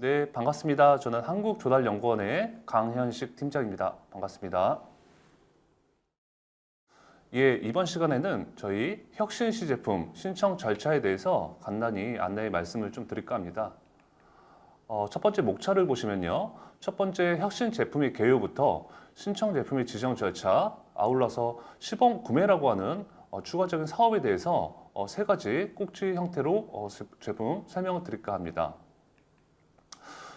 네, 반갑습니다. 저는 한국조달연구원의 강현식 팀장입니다. 반갑습니다. 예, 이번 시간에는 저희 혁신시 제품 신청 절차에 대해서 간단히 안내 말씀을 좀 드릴까 합니다. 첫 번째 목차를 보시면요. 첫 번째 혁신 제품의 개요부터 신청 제품의 지정 절차, 아울러서 시범 구매라고 하는 추가적인 사업에 대해서 세 가지 꼭지 형태로 제품 설명을 드릴까 합니다.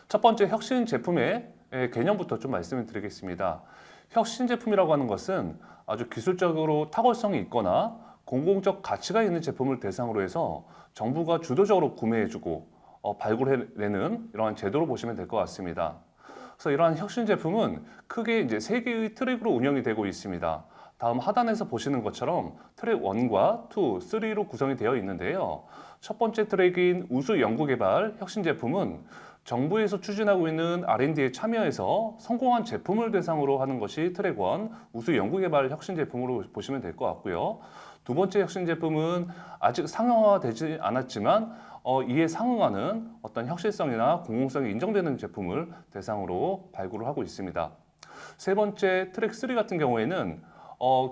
첫 번째 혁신 제품의 개념부터 좀 말씀을 드리겠습니다. 혁신 제품이라고 하는 것은 아주 기술적으로 탁월성이 있거나 공공적 가치가 있는 제품을 대상으로 해서 정부가 주도적으로 구매해주고 발굴해내는 이러한 제도로 보시면 될 것 같습니다. 그래서 이러한 혁신 제품은 크게 이제 세 개의 트랙으로 운영이 되고 있습니다. 다음 하단에서 보시는 것처럼 트랙 1과 2, 3로 구성이 되어 있는데요. 첫 번째 트랙인 우수 연구개발 혁신 제품은 정부에서 추진하고 있는 R&D에 참여해서 성공한 제품을 대상으로 하는 것이 트랙 1 우수 연구개발 혁신 제품으로 보시면 될 것 같고요. 두 번째 혁신 제품은 아직 상용화되지 않았지만 이에 상응하는 어떤 혁신성이나 공공성이 인정되는 제품을 대상으로 발굴을 하고 있습니다. 세 번째 트랙 3 같은 경우에는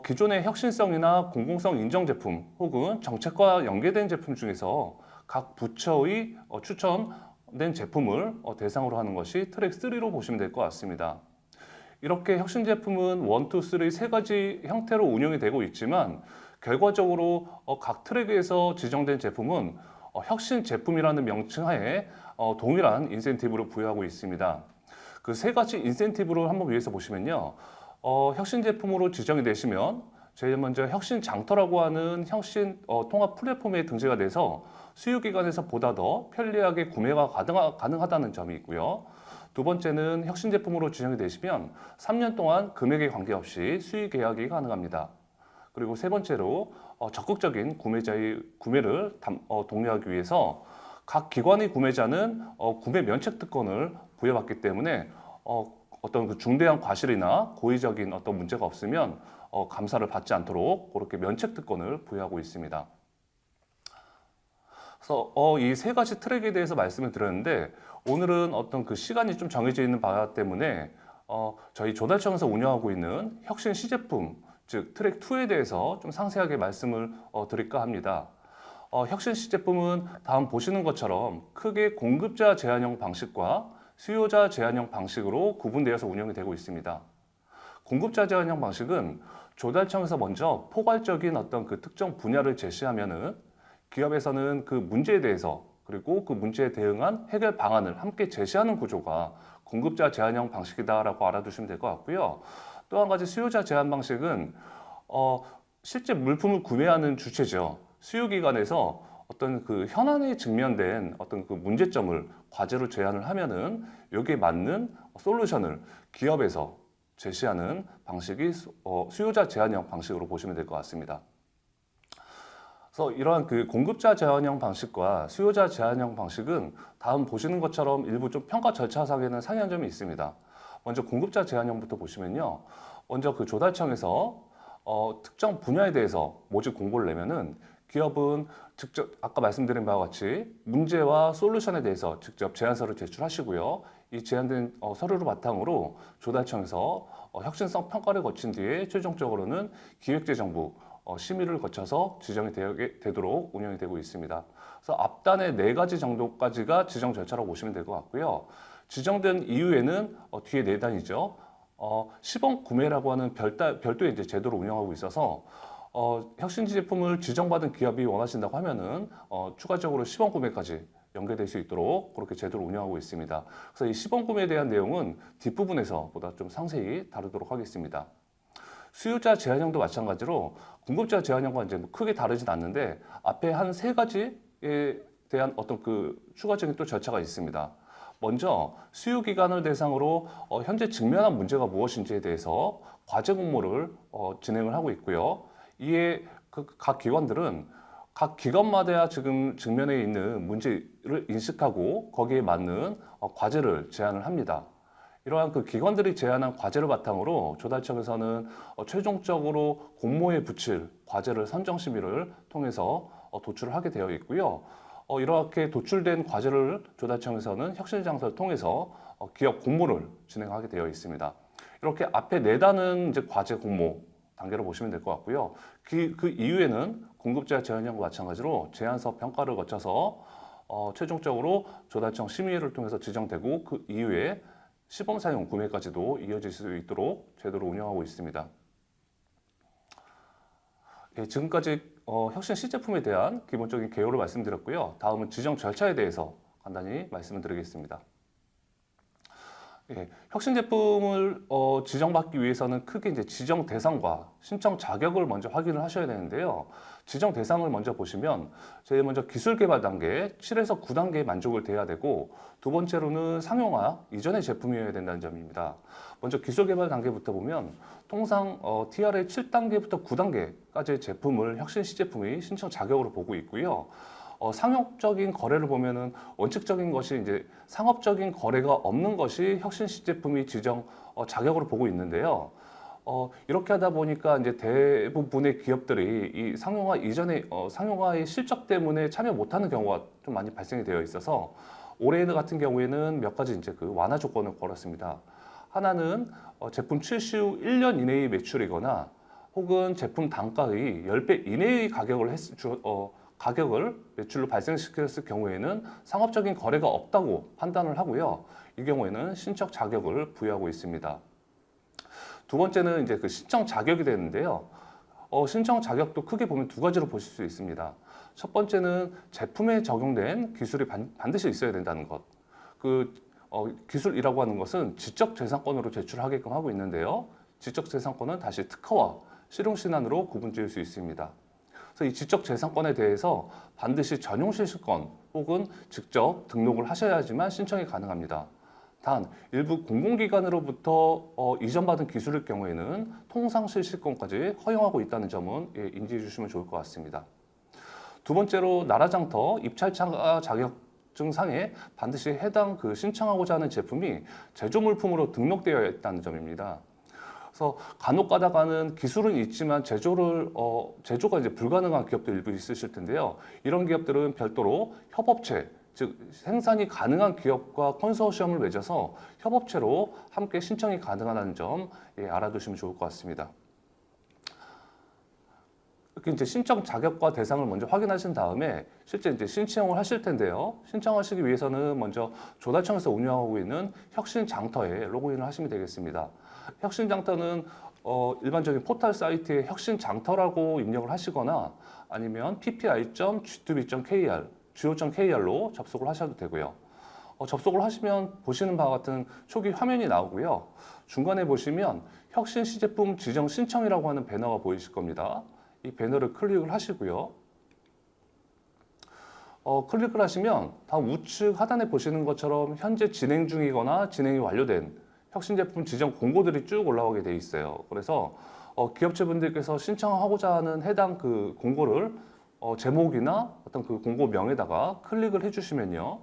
기존의 혁신성이나 공공성 인정 제품 혹은 정책과 연계된 제품 중에서 각 부처의 추천된 제품을 대상으로 하는 것이 트랙 3로 보시면 될 것 같습니다. 이렇게 혁신 제품은 1, 2, 3 세 가지 형태로 운영이 되고 있지만 결과적으로 각 트랙에서 지정된 제품은 혁신 제품이라는 명칭 하에 동일한 인센티브를 부여하고 있습니다. 그 세 가지 인센티브를 한번 위에서 보시면요. 혁신 제품으로 지정이 되시면 제일 먼저 혁신 장터라고 하는 혁신 통합 플랫폼에 등재가 돼서 수요기관에서 보다 더 편리하게 구매가 가능하다는 점이 있고요. 두 번째는 혁신 제품으로 지정이 되시면 3년 동안 금액에 관계없이 수익 계약이 가능합니다. 그리고 세 번째로 적극적인 구매자의 구매를 독려하기 위해서 각 기관의 구매자는 구매 면책 특권을 부여받기 때문에 어떤 그 중대한 과실이나 고의적인 어떤 문제가 없으면 감사를 받지 않도록 그렇게 면책 특권을 부여하고 있습니다. 그래서 이 세 가지 트랙에 대해서 말씀을 드렸는데 오늘은 어떤 그 시간이 좀 정해져 있는 바가 때문에 저희 조달청에서 운영하고 있는 혁신 시제품 즉 트랙 2에 대해서 좀 상세하게 말씀을 드릴까 합니다. 혁신 시제품은 다음 보시는 것처럼 크게 공급자 제한형 방식과 수요자 제한형 방식으로 구분되어서 운영이 되고 있습니다. 공급자 제한형 방식은 조달청에서 먼저 포괄적인 어떤 그 특정 분야를 제시하면은 기업에서는 그 문제에 대해서 그리고 그 문제에 대응한 해결 방안을 함께 제시하는 구조가 공급자 제한형 방식이다라고 알아두시면 될 것 같고요. 또 한 가지 수요자 제한 방식은 실제 물품을 구매하는 주체죠. 수요기관에서 어떤 그 현안에 직면된 어떤 그 문제점을 과제로 제안을 하면은 여기에 맞는 솔루션을 기업에서 제시하는 방식이 수요자 제한형 방식으로 보시면 될 것 같습니다. 그래서 이러한 그 공급자 제한형 방식과 수요자 제한형 방식은 다음 보시는 것처럼 일부 좀 평가 절차상에는 상이한 점이 있습니다. 먼저 공급자 제한형부터 보시면요. 먼저 그 조달청에서 특정 분야에 대해서 모집 공고를 내면은 기업은 직접 아까 말씀드린 바와 같이 문제와 솔루션에 대해서 직접 제안서를 제출하시고요. 이 제안된 서류를 바탕으로 조달청에서 혁신성 평가를 거친 뒤에 최종적으로는 기획재정부 심의를 거쳐서 지정이 되도록 운영이 되고 있습니다. 그래서 앞단에 4가지 정도까지가 지정 절차라고 보시면 될 것 같고요. 지정된 이후에는 뒤에 4단이죠. 시범 구매라고 하는 별도의 이제 제도를 운영하고 있어서 혁신지 제품을 지정받은 기업이 원하신다고 하면은 추가적으로 시범 구매까지 연계될 수 있도록 그렇게 제도를 운영하고 있습니다. 그래서 이 시범 구매에 대한 내용은 뒷부분에서 보다 좀 상세히 다루도록 하겠습니다. 수요자 제한형도 마찬가지로 공급자 제한형과 이제 뭐 크게 다르진 않는데 앞에 한 3가지에 대한 어떤 그 추가적인 또 절차가 있습니다. 먼저 수요기관을 대상으로 현재 직면한 문제가 무엇인지에 대해서 과제 공모를 진행을 하고 있고요. 이에 각 기관들은 각 기관마다 지금 직면해 있는 문제를 인식하고 거기에 맞는 과제를 제안을 합니다. 이러한 그 기관들이 제안한 과제를 바탕으로 조달청에서는 최종적으로 공모에 붙일 과제를 선정 심의를 통해서 도출을 하게 되어 있고요. 이렇게 도출된 과제를 조달청에서는 혁신장터를 통해서 기업 공모를 진행하게 되어 있습니다. 이렇게 앞에 네 단은 이제 과제 공모 단계로 보시면 될 것 같고요. 그 이후에는 공급자 제안형과 마찬가지로 제안서 평가를 거쳐서 최종적으로 조달청 심의를 통해서 지정되고 그 이후에 시범 사용 구매까지도 이어질 수 있도록 제도를 운영하고 있습니다. 예, 지금까지 혁신 시제품에 대한 기본적인 개요를 말씀드렸고요. 다음은 지정 절차에 대해서 간단히 말씀을 드리겠습니다. 예, 혁신 제품을 지정받기 위해서는 크게 이제 지정 대상과 신청 자격을 먼저 확인을 하셔야 되는데요. 지정 대상을 먼저 보시면 제일 먼저 기술 개발 단계 7에서 9단계에 만족을 돼야 되고 두 번째로는 상용화 이전의 제품이어야 된다는 점입니다. 먼저 기술 개발 단계부터 보면 통상 TRL 7단계부터 9단계까지의 제품을 혁신 시제품의 신청 자격으로 보고 있고요. 상업적인 거래를 보면은 원칙적인 것이 이제 상업적인 거래가 없는 것이 혁신 시제품이 지정 자격으로 보고 있는데요. 이렇게 하다 보니까 이제 대부분의 기업들이 이 상용화 이전에 상용화의 실적 때문에 참여 못하는 경우가 좀 많이 발생이 되어 있어서 올해 같은 경우에는 몇 가지 이제 그 완화 조건을 걸었습니다. 하나는 제품 출시 후 1년 이내의 매출이거나 혹은 제품 단가의 10배 이내의 가격을 매출로 발생시켰을 경우에는 상업적인 거래가 없다고 판단을 하고요. 이 경우에는 신청 자격을 부여하고 있습니다. 두 번째는 이제 그 신청 자격이 되는데요. 신청 자격도 크게 보면 두 가지로 보실 수 있습니다. 첫 번째는 제품에 적용된 기술이 반드시 있어야 된다는 것. 기술이라고 하는 것은 지적재산권으로 제출하게끔 하고 있는데요. 지적재산권은 다시 특허와 실용신안으로 구분지을 수 있습니다. 그래서 이 지적재산권에 대해서 반드시 전용실시권 혹은 직접 등록을 하셔야지만 신청이 가능합니다. 단 일부 공공기관으로부터 이전받은 기술일 경우에는 통상실시권까지 허용하고 있다는 점은 인지해 주시면 좋을 것 같습니다. 두 번째로 나라장터 입찰차 자격증상에 반드시 해당 신청하고자 하는 제품이 제조물품으로 등록되어 있다는 점입니다. 그래서 간혹 가다가는 기술은 있지만 제조가 이제 불가능한 기업도 일부 있으실 텐데요. 이런 기업들은 별도로 협업체, 즉 생산이 가능한 기업과 컨소시엄을 맺어서 협업체로 함께 신청이 가능하다는 점 알아두시면 좋을 것 같습니다. 이렇게 이제 신청 자격과 대상을 먼저 확인하신 다음에 실제 이제 신청을 하실 텐데요. 신청하시기 위해서는 먼저 조달청에서 운영하고 있는 혁신 장터에 로그인을 하시면 되겠습니다. 혁신 장터는 일반적인 포털 사이트에 혁신 장터라고 입력을 하시거나 아니면 ppi.g2b.kr, go.kr로 접속을 하셔도 되고요. 접속을 하시면 보시는 바와 같은 초기 화면이 나오고요. 중간에 보시면 혁신 시제품 지정 신청이라고 하는 배너가 보이실 겁니다. 이 배너를 클릭을 하시고요. 클릭을 하시면 다음 우측 하단에 보시는 것처럼 현재 진행 중이거나 진행이 완료된 혁신 제품 지정 공고들이 쭉 올라오게 돼 있어요. 그래서 기업체분들께서 신청하고자 하는 해당 공고를 제목이나 어떤 공고명에다가 클릭을 해주시면요.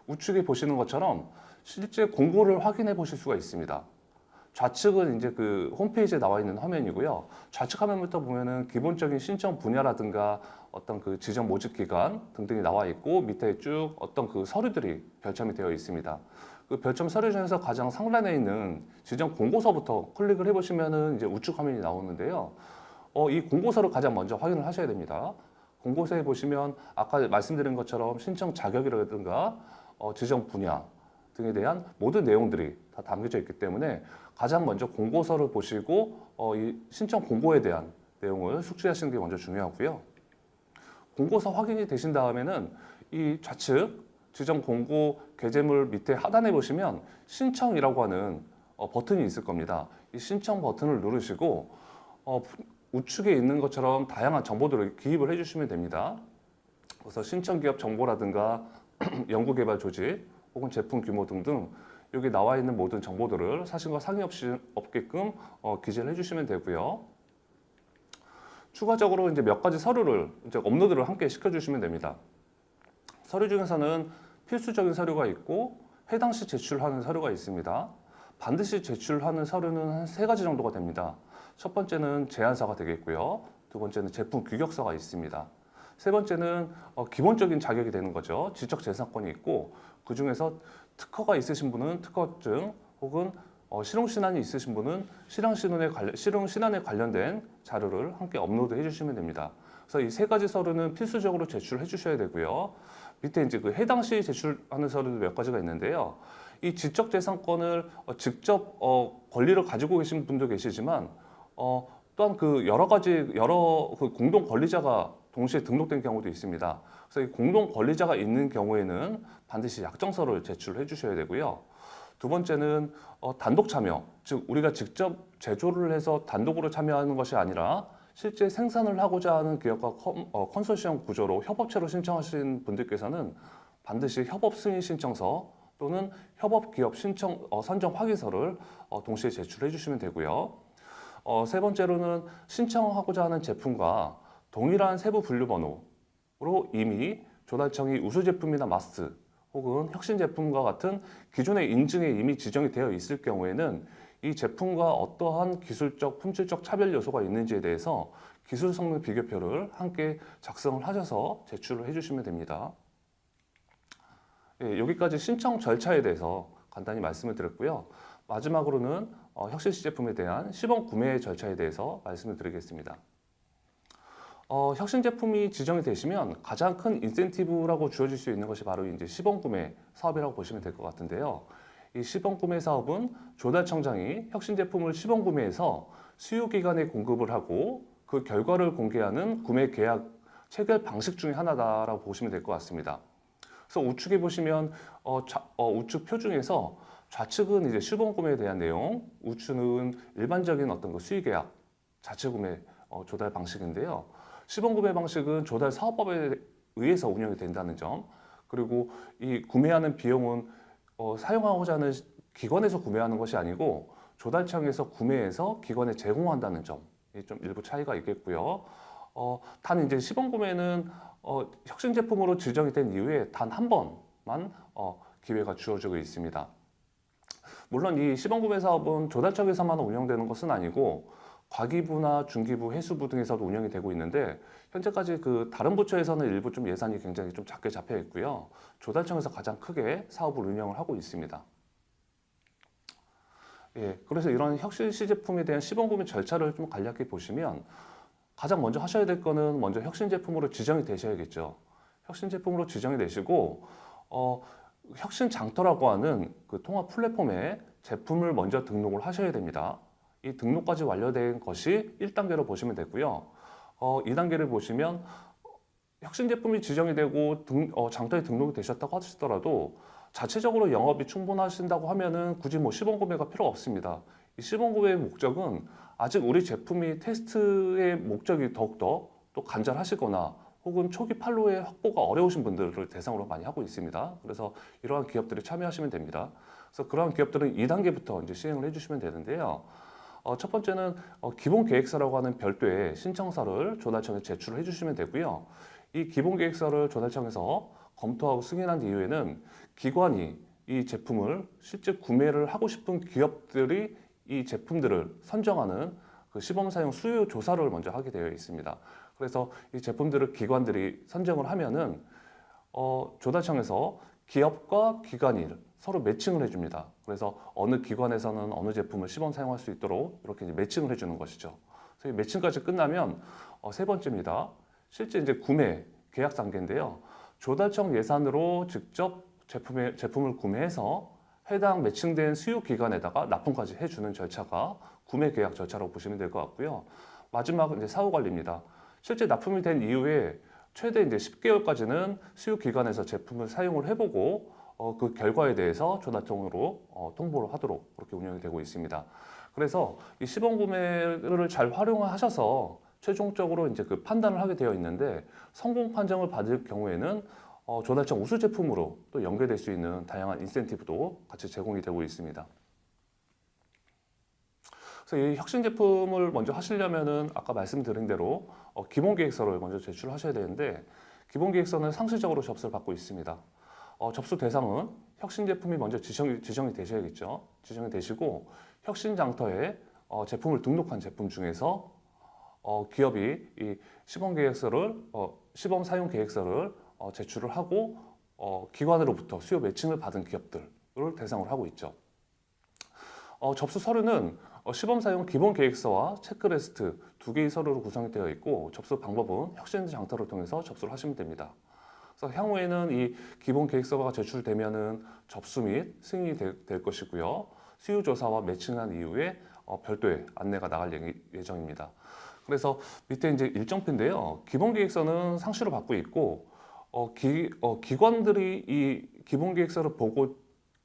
우측에 보시는 것처럼 실제 공고를 확인해 보실 수가 있습니다. 좌측은 이제 홈페이지에 나와 있는 화면이고요. 좌측 화면부터 보면은 기본적인 신청 분야라든가 어떤 지정 모집 기간 등등이 나와 있고 밑에 쭉 어떤 서류들이 별첨이 되어 있습니다. 그 별첨 서류 중에서 가장 상단에 있는 지정 공고서부터 클릭을 해보시면은 이제 우측 화면이 나오는데요. 이 공고서를 가장 먼저 확인을 하셔야 됩니다. 공고서에 보시면 아까 말씀드린 것처럼 신청 자격이라든가 지정 분야 등에 대한 모든 내용들이 다 담겨져 있기 때문에 가장 먼저 공고서를 보시고 이 신청 공고에 대한 내용을 숙지하시는 게 먼저 중요하고요. 공고서 확인이 되신 다음에는 이 좌측 지정 공고 게재물 밑에 하단에 보시면 신청이라고 하는 버튼이 있을 겁니다. 이 신청 버튼을 누르시고 우측에 있는 것처럼 다양한 정보들을 기입을 해주시면 됩니다. 그래서 신청 기업 정보라든가 연구개발 조직 혹은 제품 규모 등등 여기 나와 있는 모든 정보들을 사실과 상의 없게끔 기재를 해주시면 되고요. 추가적으로 이제 몇 가지 서류를 이제 업로드를 함께 시켜주시면 됩니다. 서류 중에서는 필수적인 서류가 있고 해당 시 제출하는 서류가 있습니다. 반드시 제출하는 서류는 한 3가지 정도가 됩니다. 첫 번째는 제안서가 되겠고요. 두 번째는 제품 규격서가 있습니다. 세 번째는 기본적인 자격이 되는 거죠. 지적재산권이 있고 그 중에서 특허가 있으신 분은 특허증 혹은 실용신안이 있으신 분은 실용신안에 관련된 자료를 함께 업로드해 주시면 됩니다. 그래서 이 세 가지 서류는 필수적으로 제출해 주셔야 되고요. 밑에 이제 그 해당 시 제출하는 서류도 몇 가지가 있는데요. 이 지적재산권을 직접 권리를 가지고 계신 분도 계시지만 또한 그 여러 그 공동 권리자가 동시에 등록된 경우도 있습니다. 그래서 이 공동 권리자가 있는 경우에는 반드시 약정서를 제출해 주셔야 되고요. 두 번째는 단독 참여, 즉 우리가 직접 제조를 해서 단독으로 참여하는 것이 아니라 실제 생산을 하고자 하는 기업과 컨소시엄 구조로 협업체로 신청하신 분들께서는 반드시 협업 승인 신청서 또는 협업 기업 신청 선정 확인서를 동시에 제출해 주시면 되고요. 세 번째로는 신청하고자 하는 제품과 동일한 세부 분류 번호로 이미 조달청이 우수 제품이나 마스트 혹은 혁신 제품과 같은 기존의 인증에 이미 지정이 되어 있을 경우에는 이 제품과 어떠한 기술적, 품질적 차별 요소가 있는지에 대해서 기술 성능 비교표를 함께 작성을 하셔서 제출을 해주시면 됩니다. 예, 여기까지 신청 절차에 대해서 간단히 말씀을 드렸고요. 마지막으로는 혁신 시제품에 대한 시범 구매 절차에 대해서 말씀을 드리겠습니다. 혁신 제품이 지정이 되시면 가장 큰 인센티브라고 주어질 수 있는 것이 바로 이제 시범 구매 사업이라고 보시면 될 것 같은데요. 이 시범 구매 사업은 조달청장이 혁신 제품을 시범 구매해서 수요 기간에 공급을 하고 그 결과를 공개하는 구매 계약 체결 방식 중에 하나다라고 보시면 될 것 같습니다. 그래서 우측에 보시면 우측 표 중에서 좌측은 이제 시범 구매에 대한 내용, 우측은 일반적인 어떤 그 수의 계약 자체 구매 조달 방식인데요. 시범 구매 방식은 조달 사업법에 의해서 운영이 된다는 점, 그리고 이 구매하는 비용은 사용하고자 하는 기관에서 구매하는 것이 아니고 조달청에서 구매해서 기관에 제공한다는 점, 좀 일부 차이가 있겠고요. 단 이제 시범 구매는 혁신 제품으로 지정이 된 이후에 단 한 번만 기회가 주어지고 있습니다. 물론 이 시범 구매 사업은 조달청에서만 운영되는 것은 아니고 과기부나 중기부, 해수부 등에서도 운영이 되고 있는데 현재까지 그 다른 부처에서는 일부 좀 예산이 굉장히 좀 작게 잡혀 있고요. 조달청에서 가장 크게 사업을 운영을 하고 있습니다. 예, 그래서 이런 혁신 시제품에 대한 시범 구매 절차를 좀 간략히 보시면 가장 먼저 하셔야 될 거는 먼저 혁신 제품으로 지정이 되셔야겠죠. 혁신 제품으로 지정이 되시고 혁신 장터라고 하는 그 통합 플랫폼에 제품을 먼저 등록을 하셔야 됩니다. 이 등록까지 완료된 것이 1단계로 보시면 되고요. 2단계를 보시면 혁신 제품이 지정이 되고 장터에 등록이 되셨다고 하시더라도 자체적으로 영업이 충분하신다고 하면은 굳이 뭐 시범 구매가 필요 없습니다. 이 시범 구매의 목적은 아직 우리 제품이 테스트의 목적이 더욱더 또 간절하시거나 혹은 초기 판로의 확보가 어려우신 분들을 대상으로 많이 하고 있습니다. 그래서 이러한 기업들이 참여하시면 됩니다. 그래서 그러한 기업들은 2단계부터 이제 시행을 해주시면 되는데요. 첫 번째는 기본 계획서라고 하는 별도의 신청서를 조달청에 제출을 해주시면 되고요. 이 기본 계획서를 조달청에서 검토하고 승인한 이후에는 기관이 이 제품을 실제 구매를 하고 싶은 기업들이 이 제품들을 선정하는 그 시범 사용 수요 조사를 먼저 하게 되어 있습니다. 그래서 이 제품들을 기관들이 선정을 하면은 조달청에서 기업과 기관이 서로 매칭을 해줍니다. 그래서 어느 기관에서는 어느 제품을 시범 사용할 수 있도록 이렇게 이제 매칭을 해주는 것이죠. 그래서 이 매칭까지 끝나면 세 번째입니다. 실제 이제 구매 계약 단계인데요. 조달청 예산으로 직접 제품을 구매해서 해당 매칭된 수요 기관에다가 납품까지 해주는 절차가 구매 계약 절차라고 보시면 될 것 같고요. 마지막은 이제 사후 관리입니다. 실제 납품이 된 이후에 최대 이제 10개월까지는 수요 기관에서 제품을 사용을 해보고 그 결과에 대해서 조달청으로 통보를 하도록 그렇게 운영이 되고 있습니다. 그래서 이 시범 구매를 잘 활용하셔서 최종적으로 이제 그 판단을 하게 되어 있는데 성공 판정을 받을 경우에는 조달청 우수 제품으로 또 연계될 수 있는 다양한 인센티브도 같이 제공이 되고 있습니다. 그래서 이 혁신 제품을 먼저 하시려면은 아까 말씀드린 대로 기본 계획서를 먼저 제출하셔야 되는데 기본 계획서는 상시적으로 접수를 받고 있습니다. 접수 대상은 혁신 제품이 먼저 지정이 되셔야겠죠. 지정이 되시고 혁신 장터에 제품을 등록한 제품 중에서 기업이 이 시범 계획서를 시범 사용 계획서를 제출을 하고 기관으로부터 수요 매칭을 받은 기업들을 대상으로 하고 있죠. 접수 서류는 시범 사용 기본 계획서와 체크리스트 두 개의 서류로 구성이 되어 있고 접수 방법은 혁신 장터를 통해서 접수를 하시면 됩니다. 그래서 향후에는 이 기본 계획서가 제출되면은 접수 및 승인이 될 것이고요. 수요 조사와 매칭한 이후에 별도의 안내가 나갈 예정입니다. 그래서 밑에 이제 일정표인데요. 기본 계획서는 상시로 받고 있고 기관들이 이 기본 계획서를 보고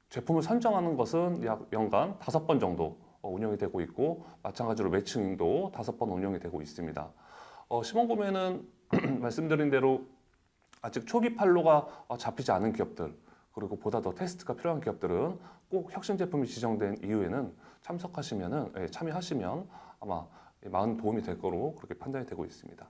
제품을 선정하는 것은 약 연간 5번 정도 운영이 되고 있고 마찬가지로 매칭도 5번 운영이 되고 있습니다. 시범 구매는 말씀드린 대로 아직 초기 판로가 잡히지 않은 기업들 그리고 보다 더 테스트가 필요한 기업들은 꼭 혁신 제품이 지정된 이후에는 참여하시면 아마 많은 도움이 될 거로 그렇게 판단이 되고 있습니다.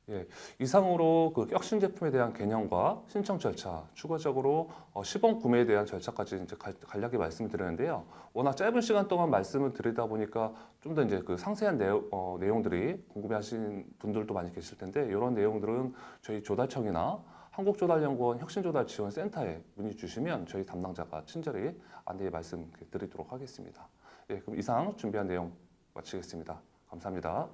예, 이상으로 그 혁신 제품에 대한 개념과 신청 절차, 추가적으로 시범 구매에 대한 절차까지 이제 간략히 말씀드렸는데요. 워낙 짧은 시간 동안 말씀을 드리다 보니까 좀 더 이제 그 상세한 내용들이 궁금해하시는 분들도 많이 계실 텐데 이런 내용들은 저희 조달청이나 한국조달연구원 혁신조달지원센터에 문의 주시면 저희 담당자가 친절히 안내 말씀드리도록 하겠습니다. 예, 그럼 이상 준비한 내용 마치겠습니다. 감사합니다.